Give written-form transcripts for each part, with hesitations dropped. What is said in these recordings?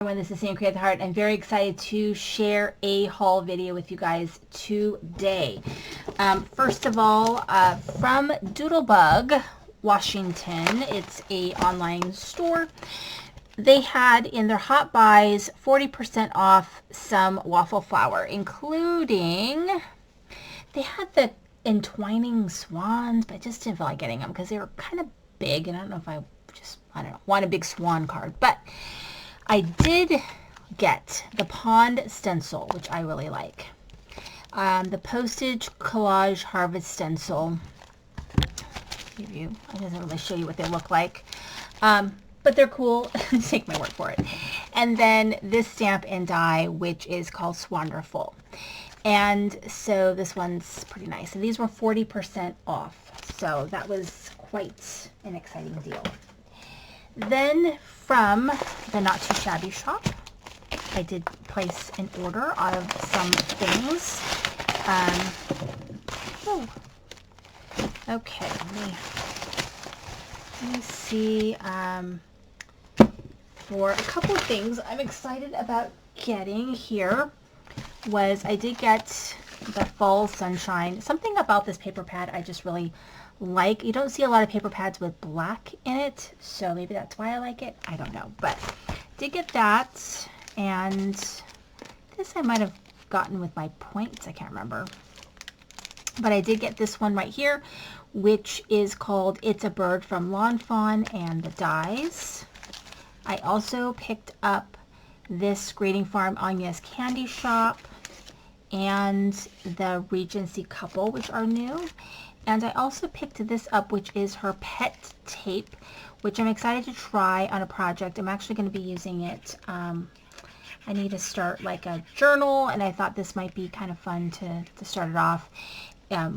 This is Sam Create the Heart. I'm very excited to share a haul video with you guys today. First of all, from Doodlebug, Washington, it's a online store. They had in their hot buys 40% off some waffle flour, including they had the entwining swans, but I just didn't feel like getting them because they were kind of big, and I don't know if I don't know, want a big swan card, but I did get the pond stencil, which I really like. The postage collage harvest stencil. I doesn't really show you what they look like, but they're cool. Take my word for it. And then this stamp and die, which is called Swanderful. And so this one's pretty nice. And these were 40% off, so that was quite an exciting deal. Then from the Not Too Shabby shop, I did place an order of some things. Okay, let me see. For a couple of things I'm excited about getting here was I did get the Fall Sunshine. Something about this paper pad I just really like. You don't see a lot of paper pads with black in it, so maybe that's why I like it. I don't know, but did get that, and this I might have gotten with my points. I can't remember, but I did get this one right here, which is called It's a Bird from Lawn Fawn and the dies. I also picked up this Greeting Farm Anya's Candy Shop and the Regency Couple, which are new. And I also picked this up, which is her pet tape, which I'm excited to try on a project. I'm actually going to be using it. I need to start like a journal, and I thought this might be kind of fun to start it off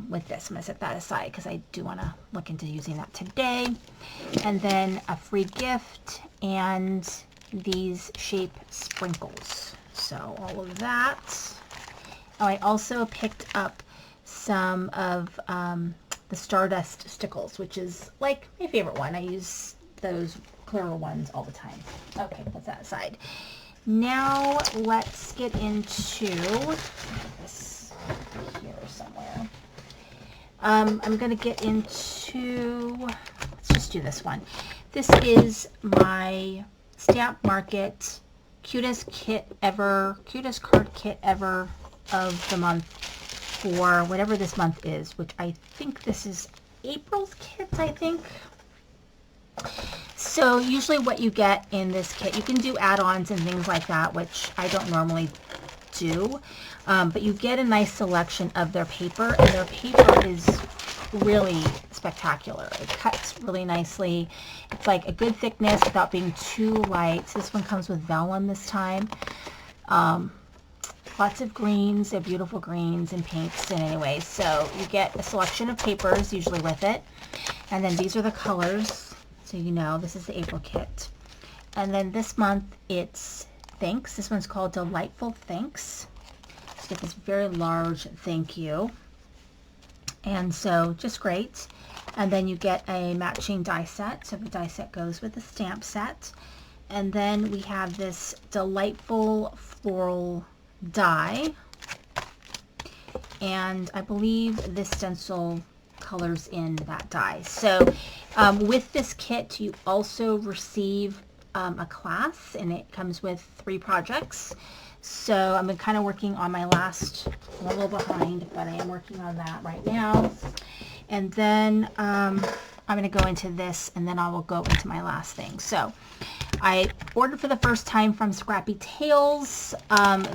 with this. I'm going to set that aside because I do want to look into using that today. And then a free gift and these shape sprinkles. So all of that. Oh, I also picked up some of the Stardust stickles, which is like my favorite one. I use those clearer ones all the time. Okay, put that aside. Now let's get into this here somewhere. I'm going to get into, let's just do this one. This is my Stamp Market cutest card kit ever of the month for whatever this month is, which I think this is April's kit, I think. So usually what you get in this kit, you can do add-ons and things like that, which I don't normally do, but you get a nice selection of their paper, and their paper is really spectacular. It cuts really nicely. It's like a good thickness without being too light. This one comes with vellum this time. Lots of greens. They're beautiful greens and pinks, and anyway, so you get a selection of papers usually with it, and then these are the colors, so you know this is the April kit. And then this month it's thanks. This one's called Delightful Thanks. So get this very large thank you, and so just great. And then you get a matching die set, so the die set goes with the stamp set. And then we have this delightful floral die, and I believe this stencil colors in that die. So with this kit you also receive a class, and it comes with 3 projects. So I'm kind of working on my last, I'm a little behind, but I am working on that right now. And then I'm going to go into this, and then I will go into my last thing. So I ordered for the first time from Scrappy Tails.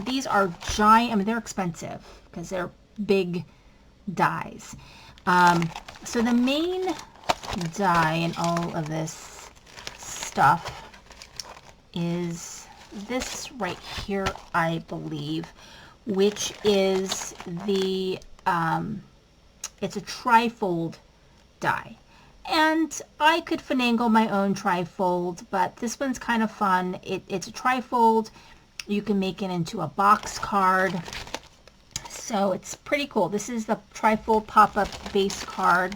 These are giant. I mean, they're expensive because they're big dies. So the main die in all of this stuff is this right here, I believe, which is the, it's a trifold die. And I could finagle my own trifold, but this one's kind of fun. It's a trifold. You can make it into a box card. So it's pretty cool. This is the trifold pop-up base card.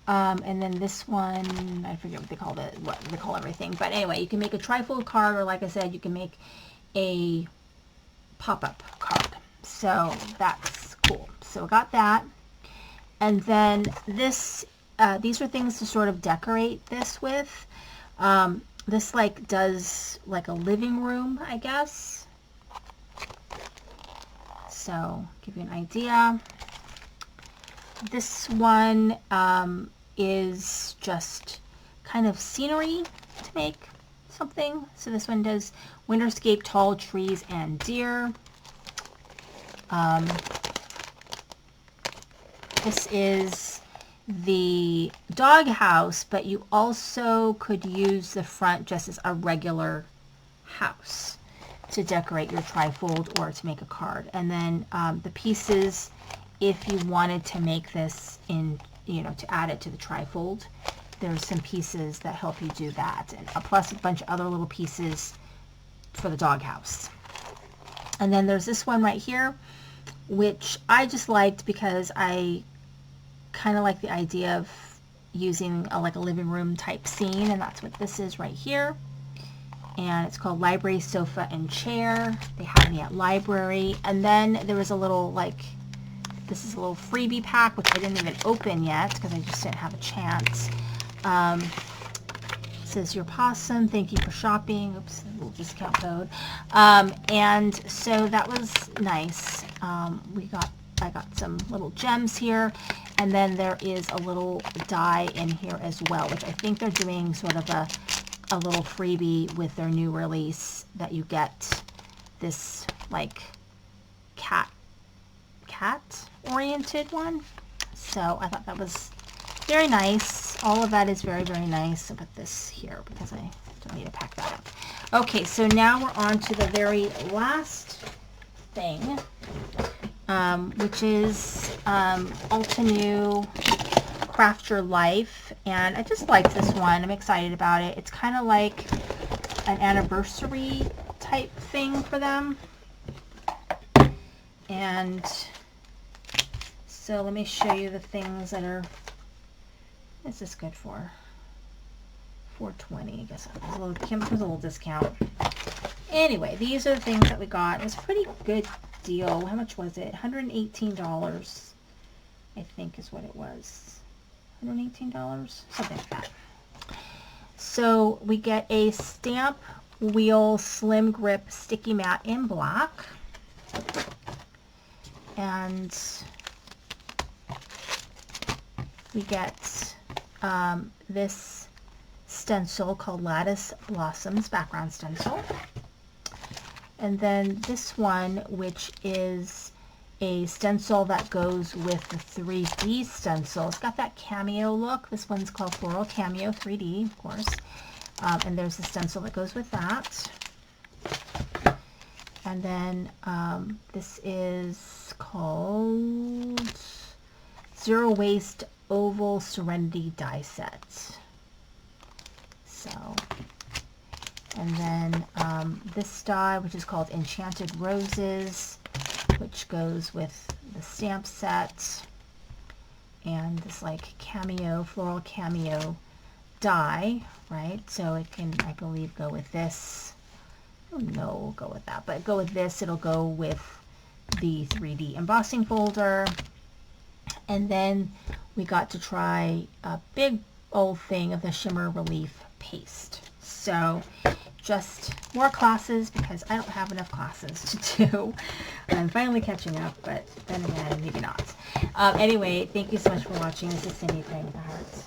And then this one, I forget what they call what they call everything. But anyway, you can make a trifold card, or like I said, you can make a pop-up card. So that's cool. So I got that. And then this, these are things to sort of decorate this with. This like does like a living room, I guess. So give you an idea. This one is just kind of scenery to make something. So this one does winterscape, tall trees, and deer. This is the dog house, but you also could use the front just as a regular house to decorate your trifold or to make a card. And then the pieces, if you wanted to make this in, you know, to add it to the trifold, there's some pieces that help you do that, and plus a bunch of other little pieces for the doghouse. And then there's this one right here, which I just liked because I kind of like the idea of using like a living room type scene, and that's what this is right here. And it's called Library Sofa and Chair. They have me at library. And then there was a little like, this is a little freebie pack, which I didn't even open yet because I just didn't have a chance. It says, "Your possum, thank you for shopping." Oops, a little discount code. And so that was nice. I got some little gems here. And then there is a little die in here as well, which I think they're doing sort of a little freebie with their new release, that you get this like cat oriented one. So I thought that was very nice. All of that is very, very nice. I'll put this here because I don't need to pack that up. Okay, so now we're on to the very last thing, which is Altenew Craft Your Life. And I just like this one. I'm excited about it. It's kind of like an anniversary type thing for them. And so let me show you the things that are, what's this good for? $4.20, I guess. Came with a little discount. Anyway, these are the things that we got. It was a pretty good deal. How much was it? $118, I think is what it was. $118, something like that. So we get a stamp wheel slim grip sticky mat in black. And we get this stencil called Lattice Blossoms background stencil. And then this one, which is a stencil that goes with the 3D stencil. It's got that cameo look. This one's called Floral Cameo 3D, of course. And there's the stencil that goes with that. And then this is called Zero Waste Oval Serenity Die Set. So, and then this die, which is called Enchanted Roses, which goes with the stamp set, and this like cameo, floral cameo die, right? So it can, I believe, go with this. Oh, no, we'll go with that, but go with this. It'll go with the 3D embossing folder. And then we got to try a big old thing of the Shimmer Relief paste. So just more classes because I don't have enough classes to do. I'm finally catching up, but then again, maybe not. Anyway, thank you so much for watching. This is Cindy praying with the hearts.